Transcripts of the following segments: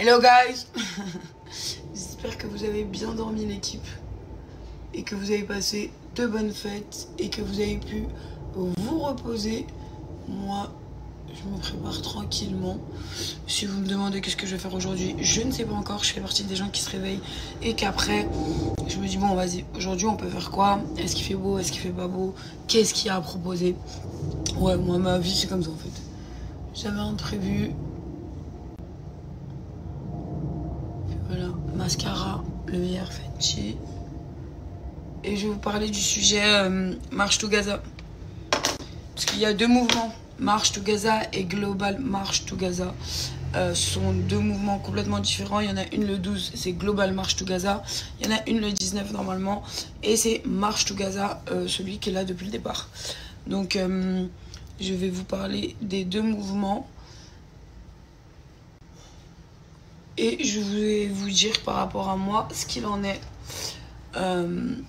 Hello guys. J'espère que vous avez bien dormi l'équipe et que vous avez passé de bonnes fêtes et que vous avez pu vous reposer. Moi, je me prépare tranquillement. Si vous me demandez qu'est-ce que je vais faire aujourd'hui, je ne sais pas encore. Je fais partie des gens qui se réveillent et qu'après, je me dis bon vas-y, aujourd'hui on peut faire quoi? Est-ce qu'il fait beau? Est-ce qu'il fait pas beau? Qu'est-ce qu'il y a à proposer? Ouais, moi ma vie c'est comme ça en fait. J'avais un prévu. Voilà, mascara, le meilleur Fenty. Et je vais vous parler du sujet March to Gaza. Parce qu'il y a deux mouvements, March to Gaza et Global March to Gaza. Ce sont deux mouvements complètement différents. Il y en a une le 12, c'est Global March to Gaza. Il y en a une le 19 normalement. Et c'est March to Gaza, celui qui est là depuis le départ. Donc je vais vous parler des deux mouvements. Et je vais vous dire par rapport à moi ce qu'il en est. Je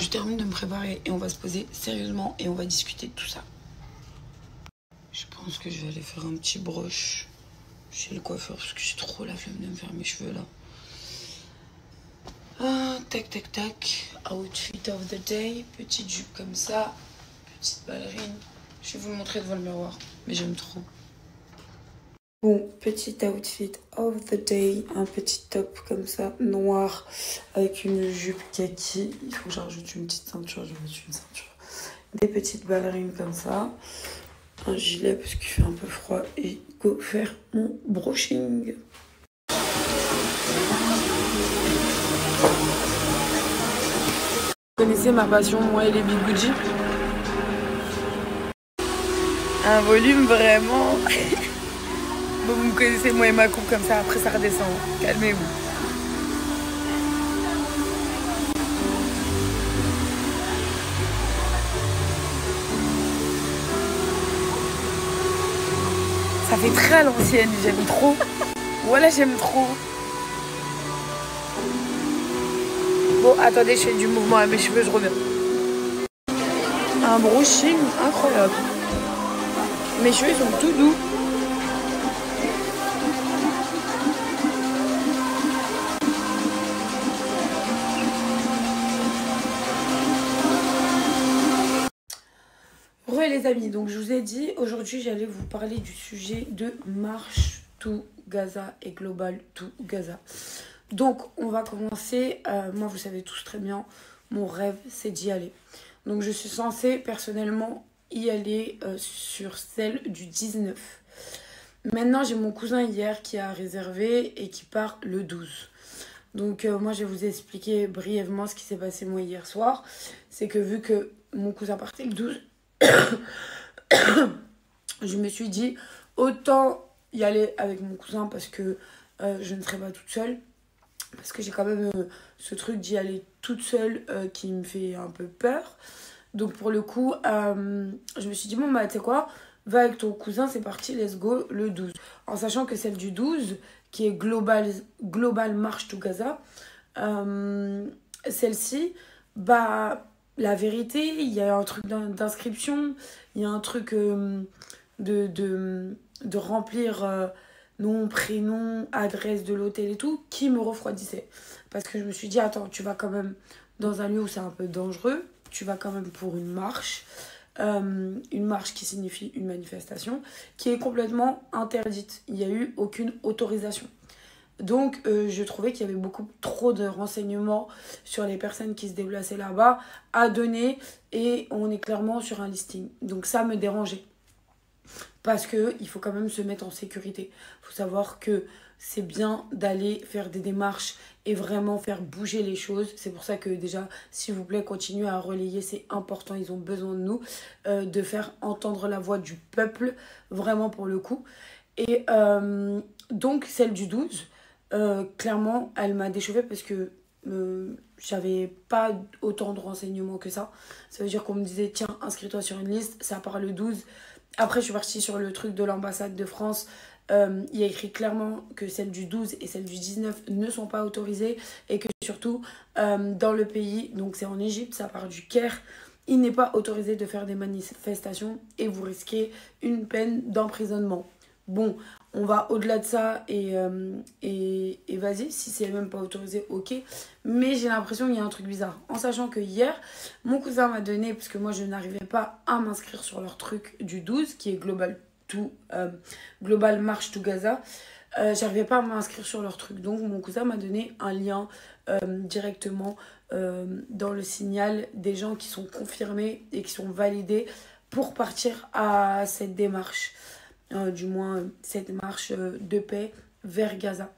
termine de me préparer et on va se poser sérieusement et on va discuter de tout ça. Je pense que je vais aller faire un petit broche chez le coiffeur parce que j'ai trop la flemme de me faire mes cheveux là. Tac tac tac. Outfit of the day. Petite jupe comme ça. Petite ballerine. Je vais vous le montrer devant le miroir. Mais j'aime trop. Bon, petit outfit of the day, un petit top comme ça, noir, avec une jupe kaki. Il faut que je rajoute une petite ceinture, je vais mettre une ceinture. Des petites ballerines comme ça, un gilet parce qu'il fait un peu froid et go faire mon brushing. Vous connaissez ma passion, moi et les Big Gucci? Un volume vraiment... Bon, vous me connaissez, moi et ma coupe comme ça, après ça redescend. Calmez-vous. Ça fait très à l'ancienne, j'aime trop. Voilà, j'aime trop. Bon, attendez, je fais du mouvement à mes cheveux, je reviens. Un brushing incroyable. Mes cheveux sont tout doux. Les amis, donc je vous ai dit aujourd'hui j'allais vous parler du sujet de March to Gaza et Global to Gaza. Donc on va commencer, moi vous savez tous très bien, mon rêve c'est d'y aller. Donc je suis censée personnellement y aller sur celle du 19. Maintenant j'ai mon cousin hier qui a réservé et qui part le 12. Donc moi je vais vous expliquer brièvement ce qui s'est passé moi hier soir. C'est que vu que mon cousin partait le 12, je me suis dit autant y aller avec mon cousin parce que je ne serai pas toute seule, parce que j'ai quand même ce truc d'y aller toute seule qui me fait un peu peur. Donc pour le coup je me suis dit bon bah tu sais quoi, va avec ton cousin, c'est parti, let's go le 12, en sachant que celle du 12 qui est Global March to Gaza, celle-ci bah la vérité, il y a un truc d'inscription, il y a un truc de remplir nom, prénom, adresse de l'hôtel et tout, qui me refroidissait. Parce que je me suis dit, attends, tu vas quand même dans un lieu où c'est un peu dangereux, tu vas quand même pour une marche qui signifie une manifestation, qui est complètement interdite. Il n'y a eu aucune autorisation. Donc, je trouvais qu'il y avait beaucoup trop de renseignements sur les personnes qui se déplaçaient là-bas à donner et on est clairement sur un listing. Donc, ça me dérangeait parce qu'il faut quand même se mettre en sécurité. Il faut savoir que c'est bien d'aller faire des démarches et vraiment faire bouger les choses. C'est pour ça que déjà, s'il vous plaît, continuez à relayer, c'est important, ils ont besoin de nous, de faire entendre la voix du peuple, vraiment pour le coup. Et donc, celle du 12... clairement elle m'a déchauffée parce que j'avais pas autant de renseignements que ça. Ça veut dire qu'on me disait tiens, inscris-toi sur une liste, ça part le 12. Après je suis partie sur le truc de l'ambassade de France, il y a écrit clairement que celle du 12 et celle du 19 ne sont pas autorisées et que surtout dans le pays, donc c'est en Égypte, ça part du Caire il n'est pas autorisé de faire des manifestations et vous risquez une peine d'emprisonnement. Bon, on va au-delà de ça et vas-y, si c'est même pas autorisé, ok. Mais j'ai l'impression qu'il y a un truc bizarre. En sachant que hier, mon cousin m'a donné, parce que moi je n'arrivais pas à m'inscrire sur leur truc du 12, qui est Global March to Gaza. J'arrivais pas à m'inscrire sur leur truc. Donc mon cousin m'a donné un lien directement dans le signal des gens qui sont confirmés et qui sont validés pour partir à cette démarche. Du moins cette marche de paix vers Gaza.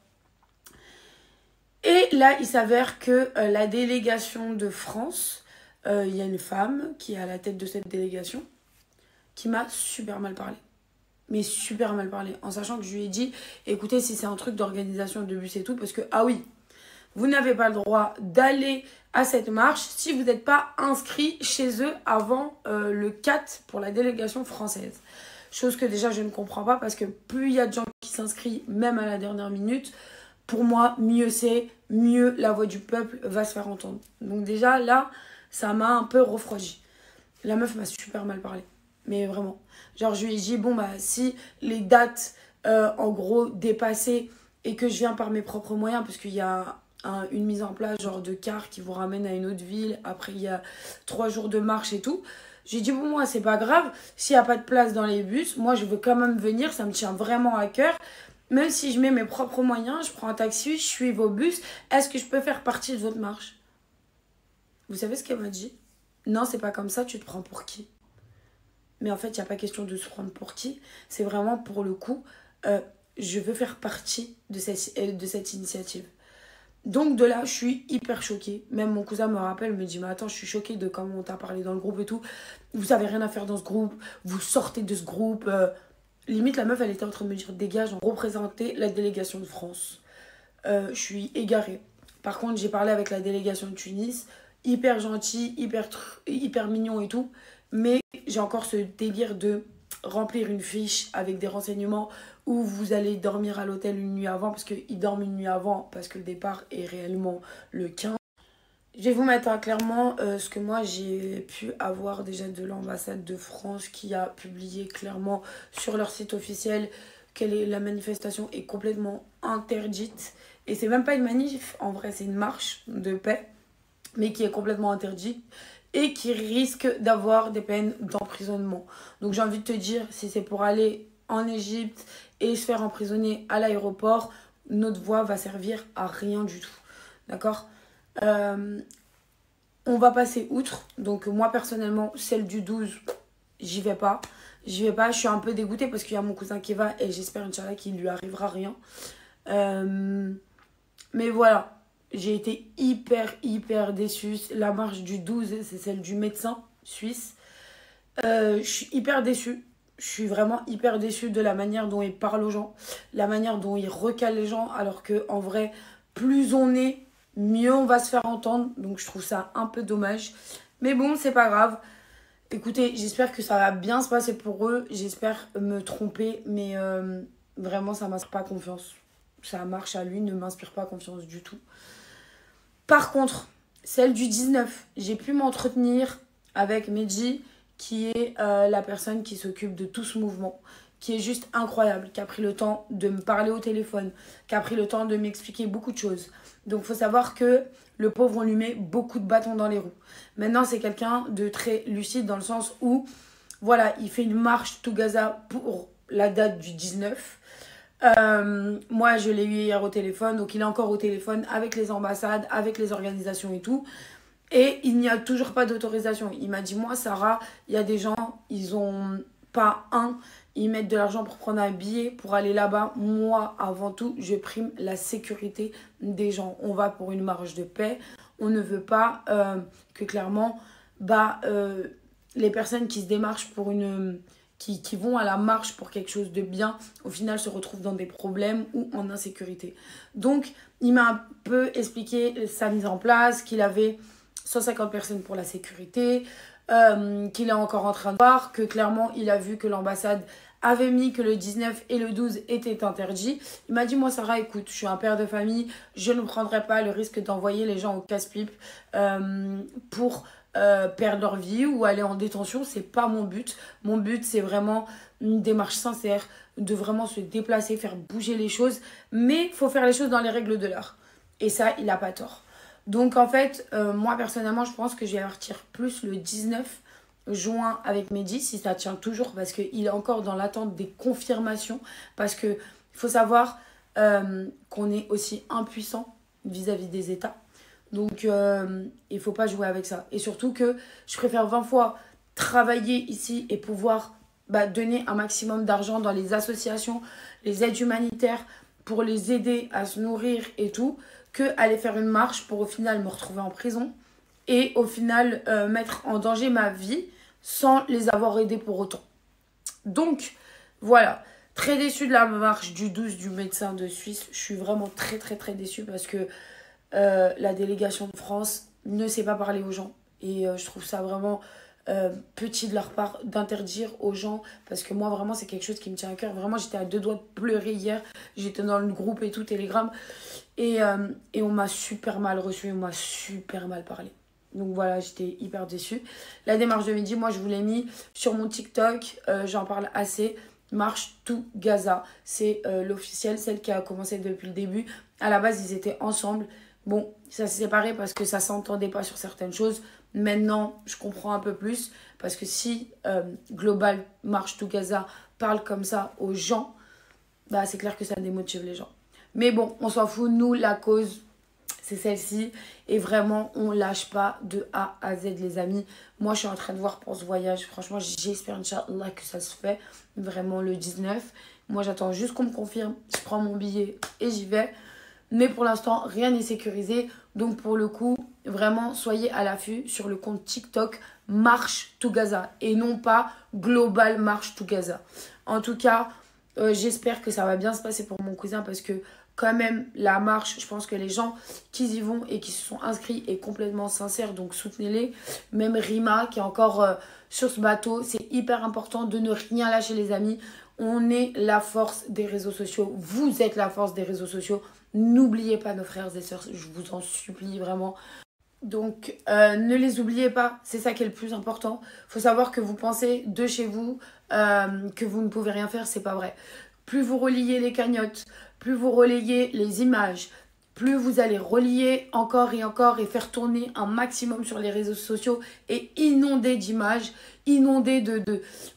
Et là, il s'avère que la délégation de France, il y a une femme qui est à la tête de cette délégation qui m'a super mal parlé. Mais super mal parlé. En sachant que je lui ai dit, écoutez, si c'est un truc d'organisation de bus et tout, parce que, ah oui, vous n'avez pas le droit d'aller à cette marche si vous n'êtes pas inscrit chez eux avant le 4 pour la délégation française. Chose que déjà je ne comprends pas parce que plus il y a de gens qui s'inscrivent, même à la dernière minute, pour moi, mieux c'est, mieux la voix du peuple va se faire entendre. Donc déjà là, ça m'a un peu refroidi. La meuf m'a super mal parlé. Mais vraiment. Genre je lui ai dit, bon bah si les dates en gros dépassées et que je viens par mes propres moyens, parce qu'il y a une mise en place genre de car qui vous ramène à une autre ville, après il y a 3 jours de marche et tout. J'ai dit, bon, moi, c'est pas grave. S'il n'y a pas de place dans les bus, moi, je veux quand même venir. Ça me tient vraiment à cœur. Même si je mets mes propres moyens, je prends un taxi, je suis vos bus. Est-ce que je peux faire partie de votre marche? Vous savez ce qu'elle m'a dit? Non, c'est pas comme ça. Tu te prends pour qui? Mais en fait, il n'y a pas question de se prendre pour qui. C'est vraiment pour le coup, je veux faire partie de cette initiative. Donc de là, je suis hyper choquée. Même mon cousin me rappelle, me dit, mais attends, je suis choquée de comment on t'a parlé dans le groupe et tout. Vous avez rien à faire dans ce groupe. Vous sortez de ce groupe. Limite, la meuf, elle était en train de me dire, dégage, on représentait la délégation de France. Je suis égarée. Par contre, j'ai parlé avec la délégation de Tunis. Hyper gentil, hyper mignon et tout. Mais j'ai encore ce délire de remplir une fiche avec des renseignements où vous allez dormir à l'hôtel une nuit avant, parce qu'ils dorment une nuit avant, parce que le départ est réellement le 15. Je vais vous mettre clairement ce que moi j'ai pu avoir déjà de l'ambassade de France qui a publié clairement sur leur site officiel que la manifestation est complètement interdite. Et c'est même pas une manif, en vrai c'est une marche de paix, mais qui est complètement interdite et qui risque d'avoir des peines d'emprisonnement. Donc j'ai envie de te dire, si c'est pour aller en Égypte et se faire emprisonner à l'aéroport, notre voix va servir à rien du tout. D'accord? On va passer outre. Donc moi personnellement, celle du 12, j'y vais pas. J'y vais pas, je suis un peu dégoûtée parce qu'il y a mon cousin qui va et j'espère, Inch'Allah, qu'il lui arrivera rien. Mais voilà. J'ai été hyper déçue. La marche du 12, c'est celle du médecin suisse. Je suis hyper déçue. Je suis vraiment hyper déçue de la manière dont il parle aux gens. La manière dont il recale les gens. Alors qu'en vrai, plus on est, mieux on va se faire entendre. Donc je trouve ça un peu dommage. Mais bon, c'est pas grave. Écoutez, j'espère que ça va bien se passer pour eux. J'espère me tromper. Mais vraiment, ça m'inspire pas confiance. Sa marche à lui ne m'inspire pas confiance du tout. Par contre, celle du 19, j'ai pu m'entretenir avec Medji, qui est la personne qui s'occupe de tout ce mouvement, qui est juste incroyable, qui a pris le temps de me parler au téléphone, qui a pris le temps de m'expliquer beaucoup de choses. Donc il faut savoir que le pauvre, on lui met beaucoup de bâtons dans les roues. Maintenant, c'est quelqu'un de très lucide dans le sens où, voilà, il fait une marche to Gaza pour la date du 19. Moi je l'ai eu hier au téléphone, donc il est encore au téléphone avec les ambassades, avec les organisations et tout, et il n'y a toujours pas d'autorisation. Il m'a dit, moi Sarah, il y a des gens, ils ont pas ils mettent de l'argent pour prendre un billet pour aller là-bas. Moi avant tout, je prime la sécurité des gens. On va pour une marche de paix, on ne veut pas que clairement les personnes qui se démarchent pour qui vont à la marche pour quelque chose de bien, au final se retrouvent dans des problèmes ou en insécurité. Donc, il m'a un peu expliqué sa mise en place, qu'il avait 150 personnes pour la sécurité, qu'il est encore en train de voir, que clairement, il a vu que l'ambassade avait mis que le 19 et le 12 étaient interdits. Il m'a dit, moi Sarah, écoute, je suis un père de famille, je ne prendrai pas le risque d'envoyer les gens au casse-pipe pour perdre leur vie ou aller en détention. C'est pas mon but. Mon but, c'est vraiment une démarche sincère, de vraiment se déplacer, faire bouger les choses. Mais il faut faire les choses dans les règles de l'art. Et ça, il n'a pas tort. Donc en fait, moi personnellement, je pense que je vais partir plus le 19 juin avec Mehdi, si ça tient toujours, parce qu'il est encore dans l'attente des confirmations. Parce qu'il faut savoir qu'on est aussi impuissant vis-à-vis des États. Donc il ne faut pas jouer avec ça. Et surtout que je préfère 20 fois travailler ici et pouvoir donner un maximum d'argent dans les associations, les aides humanitaires, pour les aider à se nourrir et tout, que aller faire une marche pour au final me retrouver en prison et au final mettre en danger ma vie sans les avoir aidés pour autant. Donc voilà, très déçue de la marche du 12 du médecin de Suisse. Je suis vraiment très très très déçue parce que la délégation de France ne sait pas parler aux gens. Et je trouve ça vraiment petit de leur part d'interdire aux gens, parce que moi vraiment c'est quelque chose qui me tient à cœur. Vraiment j'étais à deux doigts de pleurer hier, j'étais dans le groupe et tout, Telegram, et on m'a super mal reçu, on m'a super mal parlé. Donc voilà, j'étais hyper déçue. La démarche de Mehdi, moi je vous l'ai mis sur mon TikTok, j'en parle assez. Marche to Gaza, c'est l'officiel, celle qui a commencé depuis le début. À la base ils étaient ensemble. Bon, ça s'est séparé parce que ça s'entendait pas sur certaines choses. Maintenant, je comprends un peu plus. Parce que si Global March to Gaza parle comme ça aux gens, c'est clair que ça démotive les gens. Mais bon, on s'en fout. Nous, la cause, c'est celle-ci. Et vraiment, on lâche pas de A à Z, les amis. Moi, je suis en train de voir pour ce voyage. Franchement, j'espère, Inch'Allah, que ça se fait. Vraiment, le 19. Moi, j'attends juste qu'on me confirme. Je prends mon billet et j'y vais. Mais pour l'instant, rien n'est sécurisé. Donc pour le coup, vraiment, soyez à l'affût sur le compte TikTok Marche to Gaza. Et non pas Global Marche to Gaza. En tout cas, j'espère que ça va bien se passer pour mon cousin. Parce que quand même, la marche, je pense que les gens qui y vont et qui se sont inscrits est complètement sincère. Donc soutenez-les. Même Rima qui est encore sur ce bateau. C'est hyper important de ne rien lâcher, les amis. On est la force des réseaux sociaux. Vous êtes la force des réseaux sociaux. N'oubliez pas nos frères et sœurs, je vous en supplie vraiment. Donc, ne les oubliez pas, c'est ça qui est le plus important. Il faut savoir que vous pensez de chez vous que vous ne pouvez rien faire, c'est pas vrai. Plus vous reliez les cagnottes, plus vous relayez les images, plus vous allez relier encore et faire tourner un maximum sur les réseaux sociaux et inonder d'images, inonder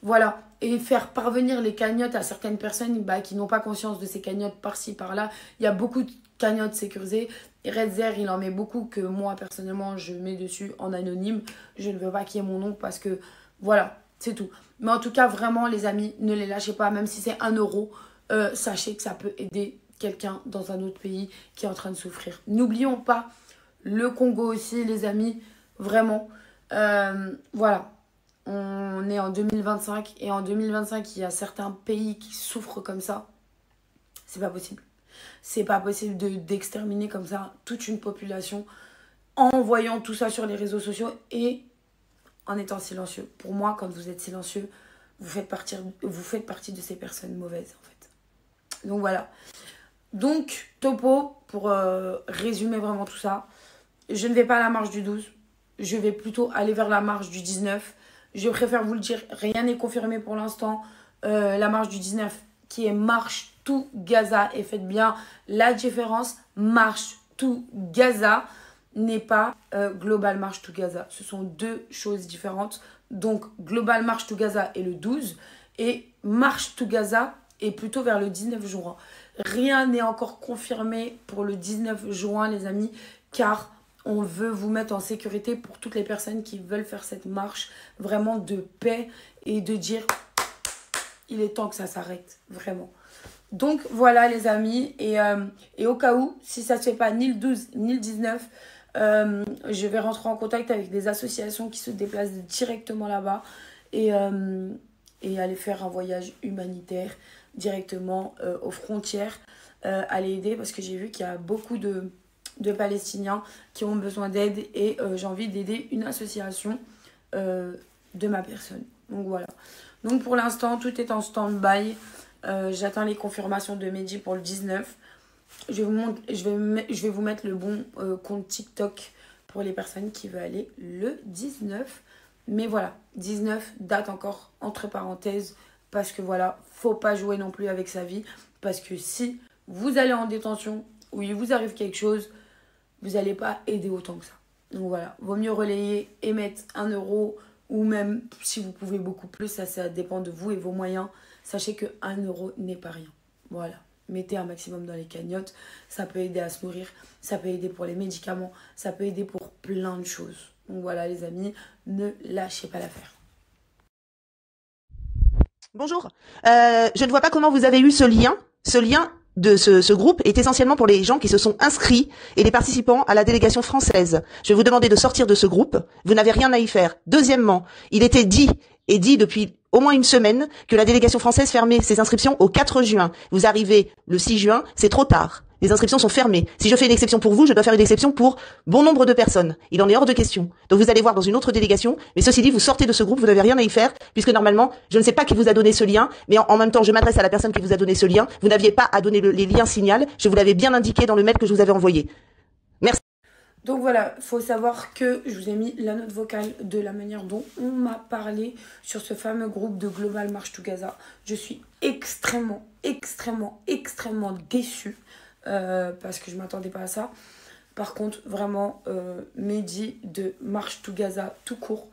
voilà, et faire parvenir les cagnottes à certaines personnes qui n'ont pas conscience de ces cagnottes par-ci, par-là. Il y a beaucoup de cagnottes sécurisées. Et Redzer, il en met beaucoup que moi, personnellement, je mets dessus en anonyme. Je ne veux pas qu'il y ait mon nom parce que, voilà, c'est tout. Mais en tout cas, vraiment, les amis, ne les lâchez pas. Même si c'est 1 euro, sachez que ça peut aider quelqu'un dans un autre pays qui est en train de souffrir. N'oublions pas le Congo aussi, les amis. Vraiment. Voilà. On est en 2025 et en 2025, il y a certains pays qui souffrent comme ça. C'est pas possible. C'est pas possible d'exterminer comme ça toute une population en voyant tout ça sur les réseaux sociaux et en étant silencieux. Pour moi, quand vous êtes silencieux, vous faites partie de ces personnes mauvaises, en fait. Donc voilà. Donc, topo, pour résumer vraiment tout ça, je ne vais pas à la marche du 12. Je vais plutôt aller vers la marche du 19. Je préfère vous le dire, rien n'est confirmé pour l'instant. La marche du 19 qui est Marche to Gaza. Et faites bien la différence. Marche to Gaza n'est pas Global March to Gaza. Ce sont deux choses différentes. Donc, Global March to Gaza est le 12 et March to Gaza est plutôt vers le 19 juin. Rien n'est encore confirmé pour le 19 juin, les amis, car on veut vous mettre en sécurité pour toutes les personnes qui veulent faire cette marche vraiment de paix et de dire il est temps que ça s'arrête, vraiment. Donc voilà les amis, et au cas où, si ça ne se fait pas ni le 12 ni le 19, je vais rentrer en contact avec des associations qui se déplacent directement là-bas et aller faire un voyage humanitaire directement aux frontières, aller aider parce que j'ai vu qu'il y a beaucoup de Palestiniens qui ont besoin d'aide et j'ai envie d'aider une association de ma personne. Donc voilà. Donc pour l'instant, tout est en stand-by. J'attends les confirmations de Mehdi pour le 19. Je vais vous mettre le bon compte TikTok pour les personnes qui veulent aller le 19. Mais voilà, 19, date encore entre parenthèses, parce que voilà, faut pas jouer non plus avec sa vie, parce que si vous allez en détention ou il vous arrive quelque chose, vous n'allez pas aider autant que ça. Donc voilà, vaut mieux relayer et mettre 1 euro, ou même si vous pouvez beaucoup plus, ça dépend de vous et vos moyens. Sachez que 1 euro n'est pas rien. Voilà, mettez un maximum dans les cagnottes, ça peut aider à se nourrir, ça peut aider pour les médicaments, ça peut aider pour plein de choses. Donc voilà les amis, ne lâchez pas l'affaire. Bonjour, je ne vois pas comment vous avez eu ce lien. Ce lien de ce groupe est essentiellement pour les gens qui se sont inscrits et les participants à la délégation française. Je vais vous demander de sortir de ce groupe, vous n'avez rien à y faire. Deuxièmement, il était dit depuis au moins une semaine que la délégation française fermait ses inscriptions au 4 juin. Vous arrivez le 6 juin, c'est trop tard. Les inscriptions sont fermées. Si je fais une exception pour vous, je dois faire une exception pour bon nombre de personnes. Il en est hors de question. Donc vous allez voir dans une autre délégation. Mais ceci dit, vous sortez de ce groupe, vous n'avez rien à y faire, puisque normalement, je ne sais pas qui vous a donné ce lien, mais en même temps, je m'adresse à la personne qui vous a donné ce lien. Vous n'aviez pas à donner les liens signal. Je vous l'avais bien indiqué dans le mail que je vous avais envoyé. Merci. Donc voilà, il faut savoir que je vous ai mis la note vocale de la manière dont on m'a parlé sur ce fameux groupe de Global March to Gaza. Je suis extrêmement déçue. Parce que je m'attendais pas à ça. Par contre, vraiment, Mehdi de March to Gaza tout court,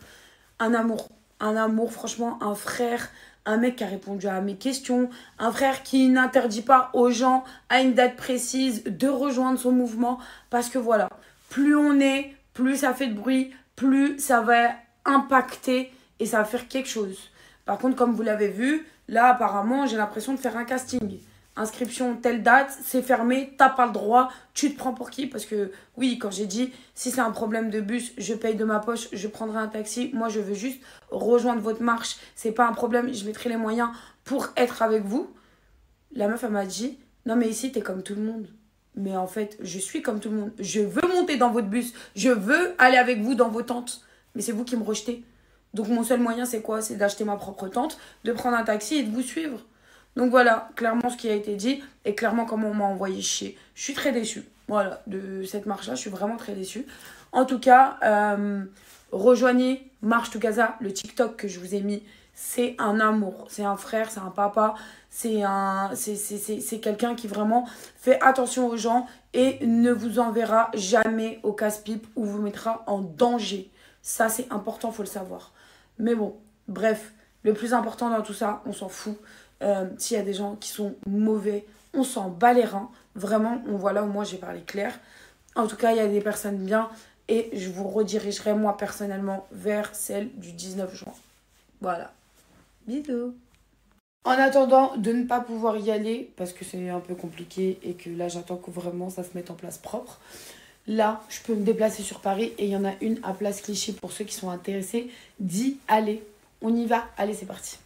un amour, franchement, un frère, un mec qui a répondu à mes questions, un frère qui n'interdit pas aux gens à une date précise de rejoindre son mouvement, parce que voilà, plus on est, plus ça fait de bruit, plus ça va impacter et ça va faire quelque chose. Par contre, comme vous l'avez vu, là apparemment j'ai l'impression de faire un casting. Inscription telle date, c'est fermé, t'as pas le droit, tu te prends pour qui? Parce que oui, quand j'ai dit, si c'est un problème de bus, je paye de ma poche, je prendrai un taxi. Moi, je veux juste rejoindre votre marche, c'est pas un problème, je mettrai les moyens pour être avec vous. La meuf, elle m'a dit, non mais ici, t'es comme tout le monde. Mais en fait, je suis comme tout le monde. Je veux monter dans votre bus, je veux aller avec vous dans vos tentes. Mais c'est vous qui me rejetez. Donc mon seul moyen, c'est quoi? C'est d'acheter ma propre tente, de prendre un taxi et de vous suivre. Donc voilà, clairement ce qui a été dit et clairement comment on m'a envoyé chier. Je suis très déçue, voilà, de cette marche-là, je suis vraiment très déçue. En tout cas, rejoignez March to Gaza, le TikTok que je vous ai mis, c'est un amour, c'est un frère, c'est un papa, c'est quelqu'un qui vraiment fait attention aux gens et ne vous enverra jamais au casse-pipe ou vous mettra en danger. Ça, c'est important, il faut le savoir. Mais bon, bref, le plus important dans tout ça, on s'en fout. S'il y a des gens qui sont mauvais, on s'en bat les reins. Vraiment, voilà, au moins j'ai parlé clair. En tout cas, il y a des personnes bien et je vous redirigerai moi personnellement vers celle du 19 juin. Voilà. Bisous. En attendant de ne pas pouvoir y aller, parce que c'est un peu compliqué et que là j'attends que vraiment ça se mette en place propre. Là, je peux me déplacer sur Paris et il y en a une à Place Clichy pour ceux qui sont intéressés d'y aller. On y va, allez c'est parti.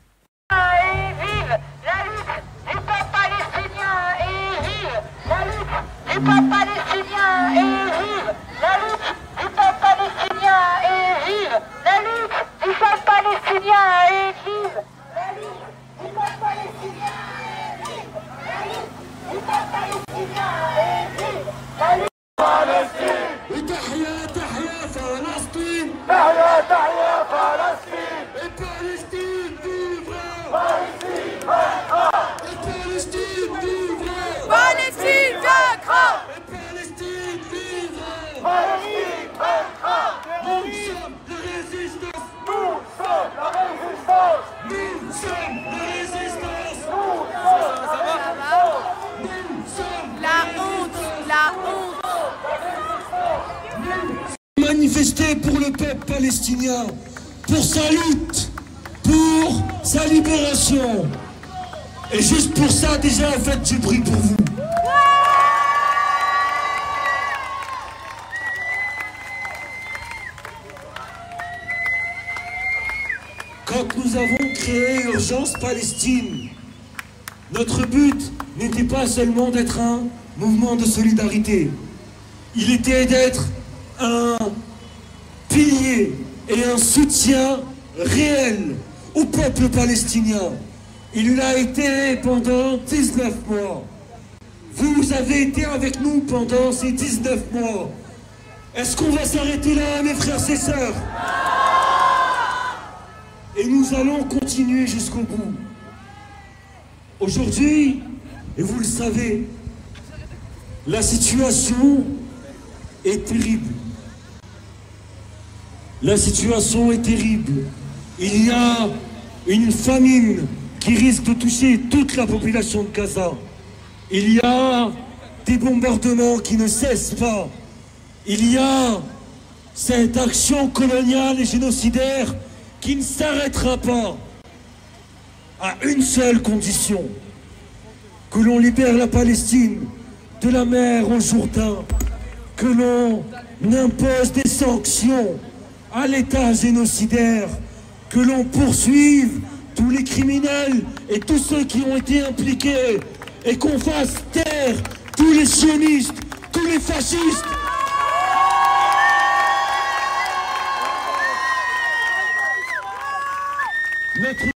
Et vive la lutte du peuple palestinien et vive la lutte du peuple palestinien et vive la lutte du peuple palestinien et vive la lutte du peuple palestinien et vive la lutte du peuple palestinien et vive la lutte du peuple palestinien et vive la lutte فلسطين تحيا تحيا فلسطين تحيا تحيا فلسطين فلسطين vivra Palestine vaincra Palestine vivra Palestine vaincra Palestine vivra Palestine vaincra Nous sommes la résistance Nous sommes la résistance Nous sommes la résistance Nous sommes La honte La honte manifester pour le peuple palestinien, pour sa lutte, pour sa libération. Et juste pour ça, déjà, faites du bruit pour vous. Quand nous avons créé Urgence Palestine, notre but n'était pas seulement d'être un mouvement de solidarité. Il était d'être un pilier et un soutien réel au peuple palestinien. Il l'a été pendant 19 mois. Vous avez été avec nous pendant ces 19 mois. Est-ce qu'on va s'arrêter là, mes frères et sœurs? Et nous allons continuer jusqu'au bout. Aujourd'hui, et vous le savez, la situation est terrible. La situation est terrible. Il y a une famine qui risque de toucher toute la population de Gaza. Il y a des bombardements qui ne cessent pas. Il y a cette action coloniale et génocidaire qui ne s'arrêtera pas à une seule condition: que l'on libère la Palestine de la mer au Jourdain, que l'on impose des sanctions à l'État génocidaire, que l'on poursuive tous les criminels et tous ceux qui ont été impliqués, et qu'on fasse taire tous les sionistes, tous les fascistes. Notre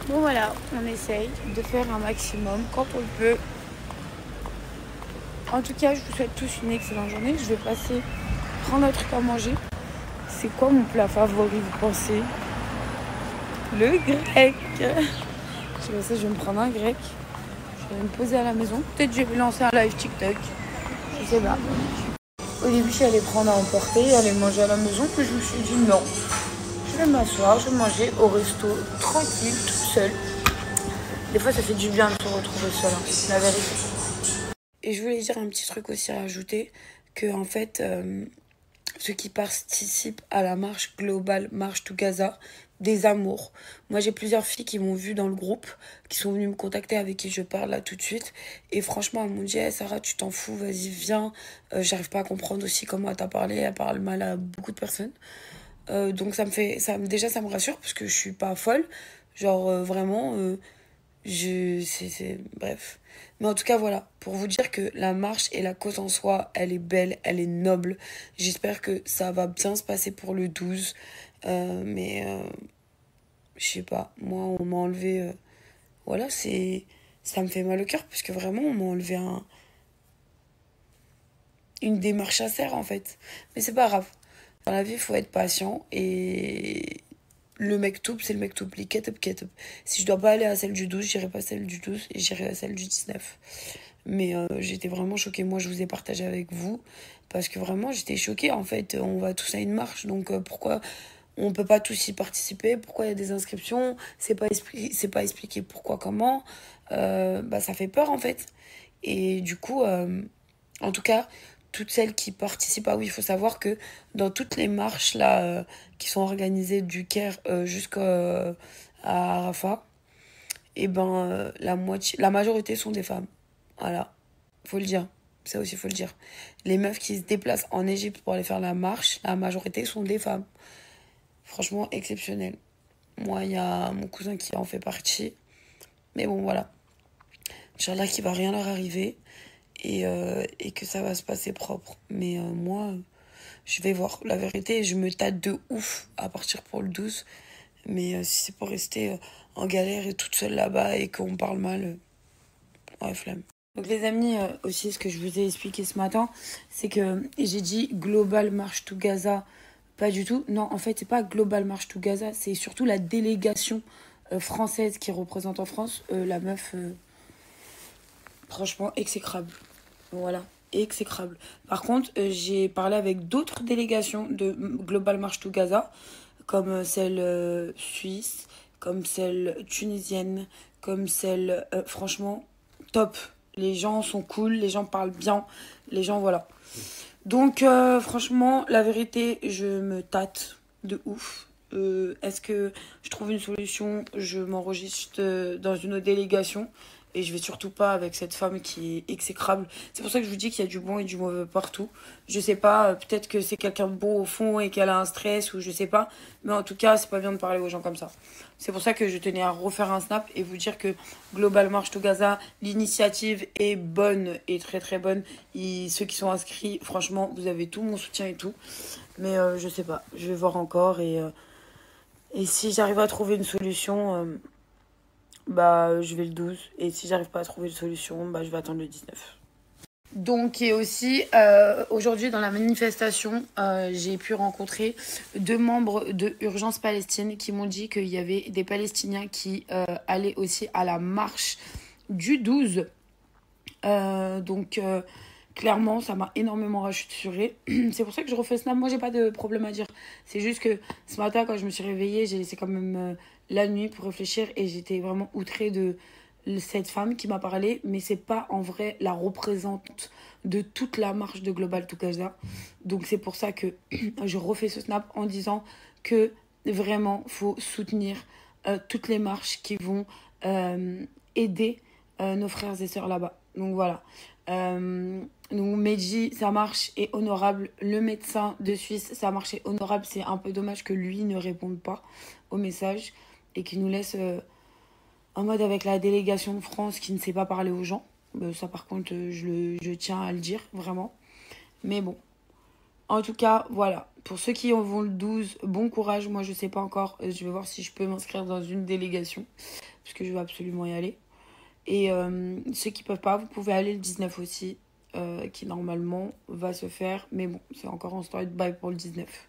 Bon voilà, on essaye de faire un maximum quand on le peut. En tout cas, je vous souhaite tous une excellente journée. Je vais passer prendre un truc à manger. C'est quoi mon plat favori, vous pensez? Le grec. Je sais ça, je vais me prendre un grec. Je vais me poser à la maison. Peut-être je vais lancer un live TikTok. Je sais pas. Au début, je suis allée prendre à emporter, aller manger à la maison. Puis je me suis dit non. Je vais m'asseoir, je vais manger au resto, tranquille, toute seule. Des fois, ça fait du bien de se retrouver seule, hein, la vérité. Et je voulais dire un petit truc aussi à ajouter, que en fait, ceux qui participent à la marche globale, Marche to Gaza, des amours. Moi, j'ai plusieurs filles qui m'ont vu dans le groupe, qui sont venues me contacter, avec qui je parle là tout de suite. Et franchement, elles m'ont dit hey, Sarah, tu t'en fous, vas-y, viens. J'arrive pas à comprendre aussi comment elle t'a parlé. Elle parle mal à beaucoup de personnes. Donc déjà ça me rassure parce que je suis pas folle, genre vraiment bref, mais en tout cas voilà, pour vous dire que la marche et la cause en soi, elle est belle, elle est noble. J'espère que ça va bien se passer pour le 12, mais je sais pas, moi on m'a enlevé voilà, ça me fait mal au cœur parce que vraiment on m'a enlevé une démarche sincère en fait, mais c'est pas grave. Dans la vie, il faut être patient et le mektoub, c'est le mektoub, les ketub. Si je dois pas aller à celle du 12, j'irai pas à celle du 12 et j'irai à celle du 19. Mais j'étais vraiment choquée. Moi, je vous ai partagé avec vous parce que vraiment, j'étais choquée. En fait, on va tous à une marche, donc pourquoi on peut pas tous y participer? Pourquoi il y a des inscriptions? C'est pas expliqué pourquoi, comment. Ça fait peur, en fait. Et du coup, en tout cas, toutes celles qui participent, ah oui, il faut savoir que dans toutes les marches là qui sont organisées du Caire jusqu'à Arafat, et la majorité sont des femmes. Voilà, faut le dire. Ça aussi, faut le dire. Les meufs qui se déplacent en Égypte pour aller faire la marche, la majorité sont des femmes. Franchement, exceptionnel. Moi, il y a mon cousin qui en fait partie. Mais bon, voilà. Inch'Allah qu'il va rien leur arriver. Et que ça va se passer propre. Mais moi, je vais voir. La vérité, je me tâte de ouf à partir pour le 12. Mais si c'est pour rester en galère et toute seule là-bas et qu'on parle mal, ouais, flemme. Donc les amis, aussi ce que je vous ai expliqué ce matin, c'est que j'ai dit Global March to Gaza, pas du tout. Non, en fait, c'est pas Global March to Gaza, c'est surtout la délégation française qui représente en France. La meuf, franchement, exécrable. Voilà, exécrable. Par contre, j'ai parlé avec d'autres délégations de Global March to Gaza, comme celle suisse, comme celle tunisienne, comme celle... franchement, top. Les gens sont cool, les gens parlent bien, les gens, voilà. Donc, franchement, la vérité, je me tâte de ouf. Est-ce que je trouve une solution? Je m'enregistre dans une autre délégation Et je vais surtout pas avec cette femme qui est exécrable. C'est pour ça que je vous dis qu'il y a du bon et du mauvais partout. Je sais pas, peut-être que c'est quelqu'un de bon au fond et qu'elle a un stress ou je sais pas. Mais en tout cas, c'est pas bien de parler aux gens comme ça. C'est pour ça que je tenais à refaire un snap et vous dire que Global Marche to Gaza, l'initiative est bonne et très très bonne. Ceux qui sont inscrits, franchement, vous avez tout mon soutien et tout. Mais je sais pas, je vais voir encore et si j'arrive à trouver une solution, bah je vais le 12. Et si j'arrive pas à trouver une solution, bah je vais attendre le 19. Donc, et aussi, aujourd'hui, dans la manifestation, j'ai pu rencontrer 2 membres de Urgence Palestine qui m'ont dit qu'il y avait des Palestiniens qui allaient aussi à la marche du 12. Clairement, ça m'a énormément rassurée. C'est pour ça que je refais Snap. Moi, j'ai pas de problème à dire. C'est juste que ce matin, quand je me suis réveillée, j'ai laissé quand même la nuit pour réfléchir et j'étais vraiment outrée de cette femme qui m'a parlé. Mais c'est pas en vrai la représentante de toute la marche de Global to Gaza. Donc, c'est pour ça que je refais ce Snap en disant que vraiment, faut soutenir toutes les marches qui vont aider nos frères et sœurs là-bas. Donc, voilà. Donc Medji, sa marche est honorable. Le médecin de Suisse, sa marche est honorable. C'est un peu dommage que lui ne réponde pas au message et qu'il nous laisse en mode avec la délégation de France qui ne sait pas parler aux gens. Ça par contre, je tiens à le dire, vraiment. Mais bon, en tout cas, voilà. Pour ceux qui vont le 12, bon courage. Moi, je sais pas encore. Je vais voir si je peux m'inscrire dans une délégation parce que je veux absolument y aller. Et ceux qui peuvent pas, vous pouvez aller le 19 aussi, qui normalement va se faire. Mais bon, c'est encore en stand-by pour le 19.